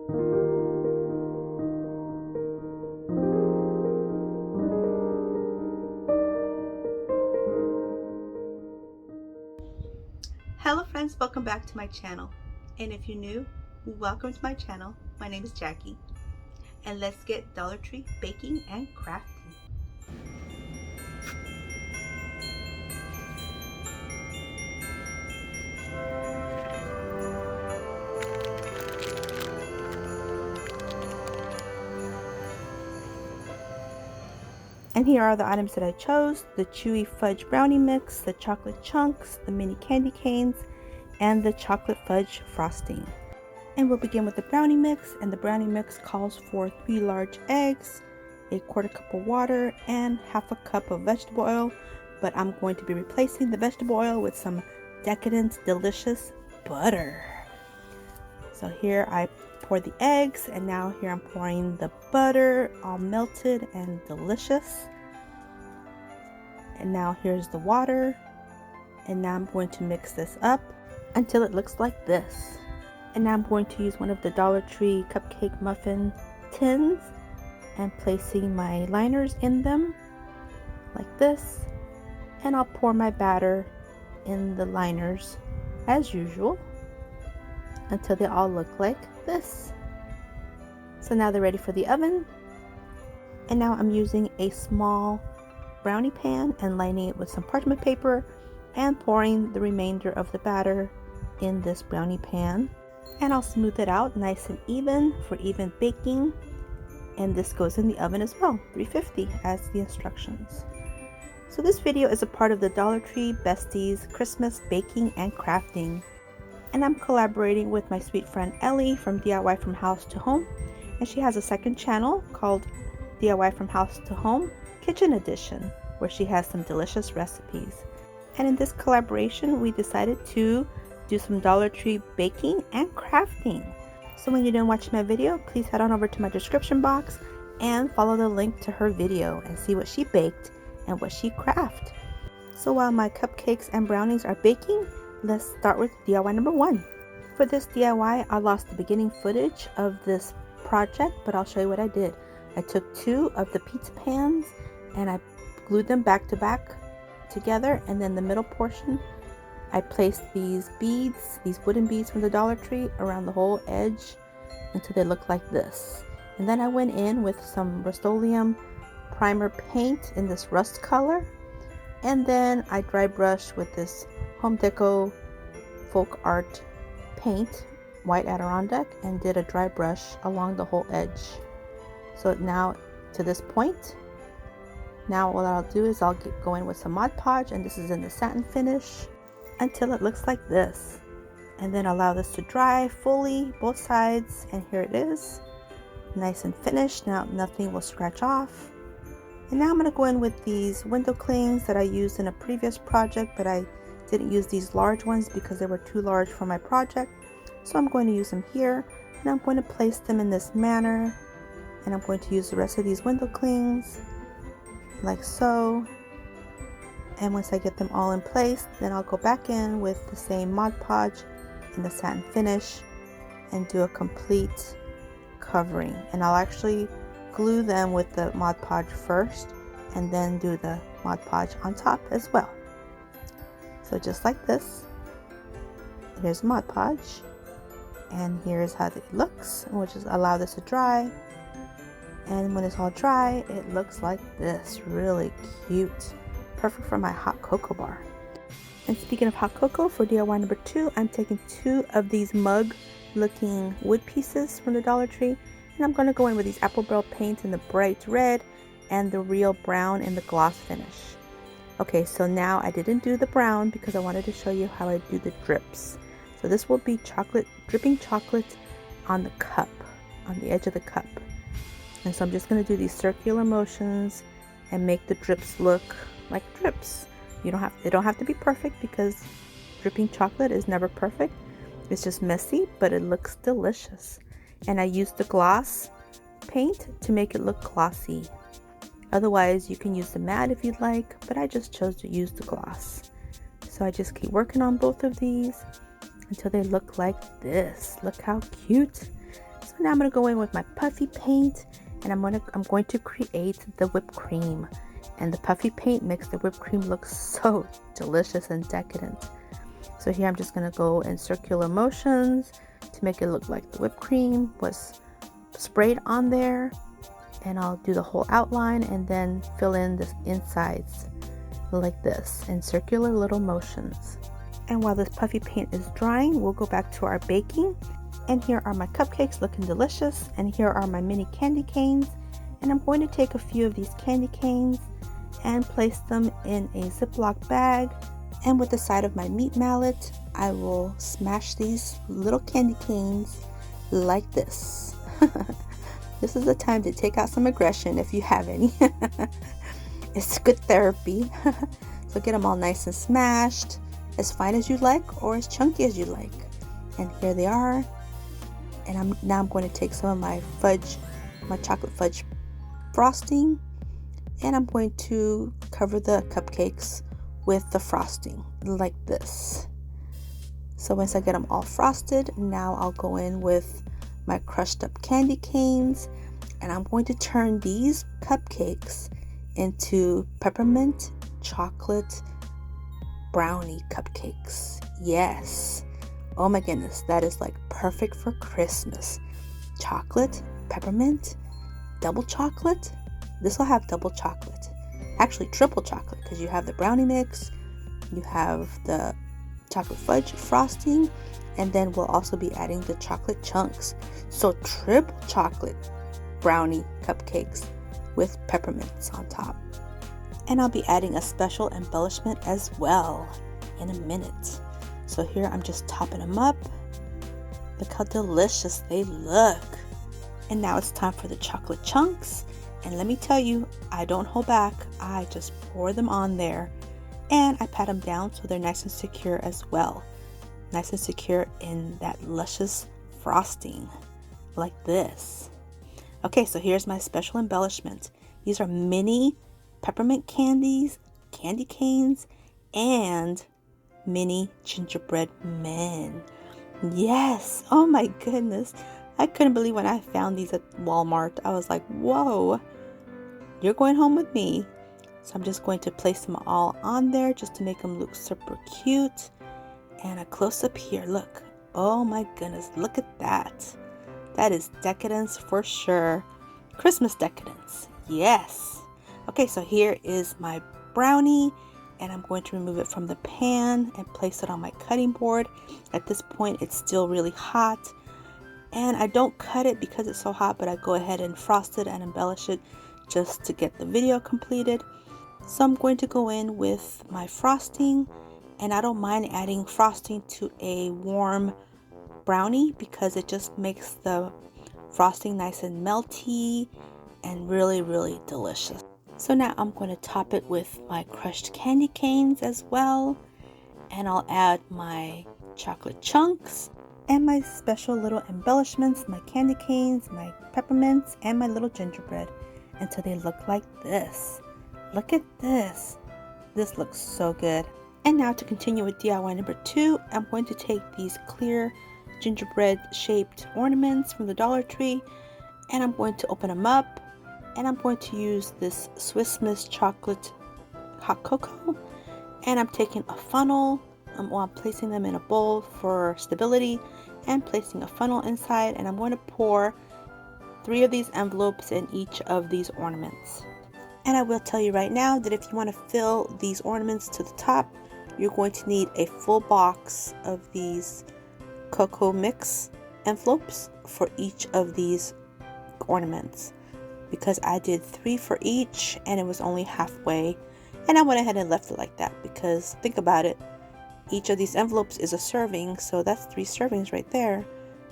Hello friends, welcome back to my channel. And if you're new, welcome to my channel. My name is Jackie. And let's get Dollar Tree baking and crafting. And here are the items that I chose: the chewy fudge brownie mix, the chocolate chunks, the mini candy canes, and the chocolate fudge frosting. And we'll begin with the brownie mix, and the brownie mix calls for 3 large eggs, a 1/4 cup of water, and 1/2 cup of vegetable oil, but I'm going to be replacing the vegetable oil with some decadent, delicious butter. So here I pour the eggs, and now here I'm pouring the butter, all melted and delicious. And now here's the water, and now I'm going to mix this up until it looks like this. And now I'm going to use one of the Dollar Tree cupcake muffin tins and placing my liners in them like this, and I'll pour my batter in the liners as usual until they all look like this. So now they're ready for the oven, and now I'm using a small brownie pan and lining it with some parchment paper and pouring the remainder of the batter in this brownie pan, and I'll smooth it out nice and even for even baking. And this goes in the oven as well, 350 as the instructions. So this video is a part of the Dollar Tree Besties Christmas Baking and Crafting, and I'm collaborating with my sweet friend Ellie from DIY From House to Home, and she has a second channel called DIY From House to Home Kitchen Edition, where she has some delicious recipes. And in this collaboration we decided to do some Dollar Tree baking and crafting. So when you're done watching my video, please head on over to my description box and follow the link to her video and see what she baked and what she crafted. So while my cupcakes and brownies are baking, let's start with DIY number 1. For this DIY, I lost the beginning footage of this project, but I'll show you what I did. I took 2 of the pizza pans and I glued them back to back together, and then the middle portion I placed these beads, these wooden beads from the Dollar Tree, around the whole edge until they look like this. And then I went in with some Rust-Oleum primer paint in this rust color, and then I dry brushed with this Home Deco folk art paint, white Adirondack, and did a dry brush along the whole edge. So now to this point, now what I'll do is I'll go in with some Mod Podge, and this is in the satin finish, until it looks like this, and then allow this to dry fully both sides. And here it is, nice and finished. Now nothing will scratch off. And now I'm going to go in with these window clings that I used in a previous project, but I didn't use these large ones because they were too large for my project, so I'm going to use them here. And I'm going to place them in this manner, and I'm going to use the rest of these window clings like so. And once I get them all in place, then I'll go back in with the same Mod Podge in the satin finish and do a complete covering. And I'll actually glue them with the Mod Podge first and then do the Mod Podge on top as well. So just like this, here's Mod Podge, and here's how it looks. And we'll just allow this to dry, and when it's all dry, it looks like this, really cute. Perfect for my hot cocoa bar. And speaking of hot cocoa, for DIY number 2, I'm taking 2 of these mug looking wood pieces from the Dollar Tree, and I'm going to go in with these apple barrel paint in the bright red and the real brown in the gloss finish. Okay, so now I didn't do the brown because I wanted to show you how I do the drips. So this will be chocolate, dripping chocolate on the cup, on the edge of the cup. And so I'm just going to do these circular motions and make the drips look like drips. They don't have to be perfect, because dripping chocolate is never perfect. It's just messy, but it looks delicious. And I used the gloss paint to make it look glossy. Otherwise you can use the matte if you'd like, but I just chose to use the gloss. So I just keep working on both of these until they look like this. Look how cute. So now I'm going to go in with my puffy paint, and I'm going to create the whipped cream. And the puffy paint makes the whipped cream look so delicious and decadent. So here I'm just going to go in circular motions to make it look like the whipped cream was sprayed on there. And I'll do the whole outline and then fill in the insides like this in circular little motions. And while this puffy paint is drying, we'll go back to our baking. And here are my cupcakes looking delicious. And here are my mini candy canes. And I'm going to take a few of these candy canes and place them in a Ziploc bag. And with the side of my meat mallet, I will smash these little candy canes like this. This is the time to take out some aggression if you have any. It's good therapy. So get them all nice and smashed, as fine as you like or as chunky as you like. And here they are. And now I'm going to take some of my chocolate fudge frosting, and I'm going to cover the cupcakes with the frosting like this. So once I get them all frosted, now I'll go in with my crushed up candy canes, and I'm going to turn these cupcakes into peppermint chocolate brownie cupcakes. Yes. Oh my goodness, that is like perfect for Christmas. Chocolate, peppermint, double chocolate. This will have double chocolate. Actually triple chocolate, because you have the brownie mix, you have the chocolate fudge frosting, and then we'll also be adding the chocolate chunks. So triple chocolate brownie cupcakes with peppermints on top. And I'll be adding a special embellishment as well in a minute. So here I'm just topping them up. Look how delicious they look. And now it's time for the chocolate chunks. And let me tell you, I don't hold back. I just pour them on there. And I pat them down so they're nice and secure as well. Nice and secure in that luscious frosting like this. Okay, so here's my special embellishment. These are mini peppermint candies, candy canes, and mini gingerbread men. Yes, oh my goodness. I couldn't believe when I found these at Walmart. I was like, whoa, you're going home with me. So I'm just going to place them all on there just to make them look super cute. And a close up here, look. Oh my goodness, look at that. That is decadence for sure. Christmas decadence, yes. Okay, so here is my brownie, and I'm going to remove it from the pan and place it on my cutting board. At this point, it's still really hot, and I don't cut it because it's so hot, but I go ahead and frost it and embellish it just to get the video completed. So I'm going to go in with my frosting, and I don't mind adding frosting to a warm brownie because it just makes the frosting nice and melty and really, really delicious. So now I'm going to top it with my crushed candy canes as well, and I'll add my chocolate chunks and my special little embellishments, my candy canes, my peppermints, and my little gingerbread until they look like this. Look at this. This looks so good. And now to continue with DIY number 2, I'm going to take these clear gingerbread shaped ornaments from the Dollar Tree, and I'm going to open them up, and I'm going to use this Swiss Miss chocolate hot cocoa, and I'm taking a funnel. I'm placing them in a bowl for stability and placing a funnel inside, and I'm going to pour 3 of these envelopes in each of these ornaments. And I will tell you right now that if you want to fill these ornaments to the top, you're going to need a full box of these cocoa mix envelopes for each of these ornaments, because I did 3 for each and it was only halfway, and I went ahead and left it like that because think about it, each of these envelopes is a serving, so that's 3 servings right there.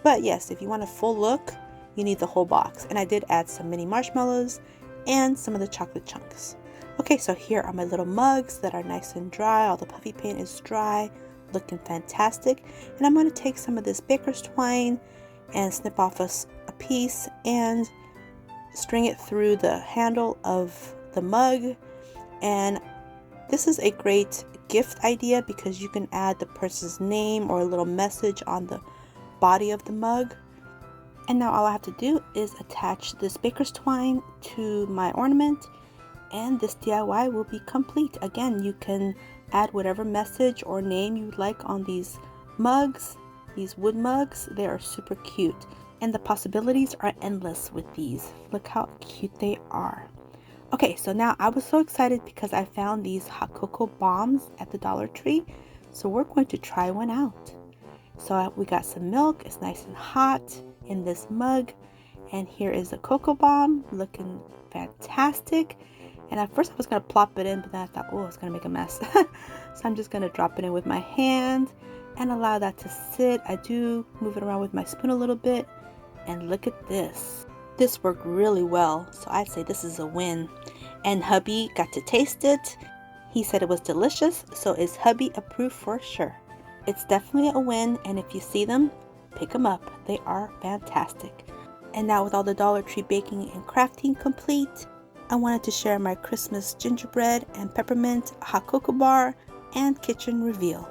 But yes, if you want a full look, you need the whole box, and I did add some mini marshmallows and some of the chocolate chunks. Okay, so here are my little mugs that are nice and dry. All the puffy paint is dry, looking fantastic. And I'm going to take some of this baker's twine and snip off a piece and string it through the handle of the mug. And this is a great gift idea because you can add the person's name or a little message on the body of the mug. And now all I have to do is attach this baker's twine to my ornament, and this DIY will be complete. Again, you can add whatever message or name you would like on these mugs, these wood mugs. They are super cute, and the possibilities are endless with these. Look how cute they are. Okay, so now I was so excited because I found these hot cocoa bombs at the Dollar Tree, so we're going to try one out. So we got some milk, it's nice and hot in this mug, and here is a cocoa bomb looking fantastic. And at first I was going to plop it in, but then I thought, oh, it's going to make a mess. So I'm just going to drop it in with my hand and allow that to sit. I do move it around with my spoon a little bit, and look at this. This worked really well, so I'd say this is a win. And hubby got to taste it. He said it was delicious, so is hubby approved for sure. It's definitely a win, and if you see them, pick them up. They are fantastic. And now with all the Dollar Tree baking and crafting complete, I wanted to share my Christmas gingerbread and peppermint hot cocoa bar and kitchen reveal.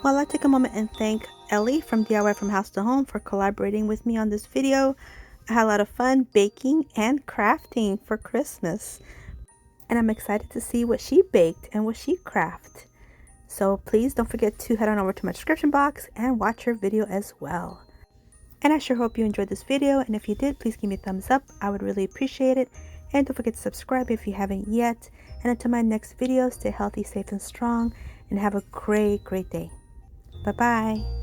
Well, I'd like to take a moment and thank Ellie from DIY From House to Home for collaborating with me on this video. I had a lot of fun baking and crafting for Christmas. And I'm excited to see what she baked and what she crafted. So please don't forget to head on over to my description box and watch her video as well. And I sure hope you enjoyed this video, and if you did, please give me a thumbs up. I would really appreciate it. And don't forget to subscribe if you haven't yet. And until my next video, stay healthy, safe, and strong, and have a great day. Bye-bye.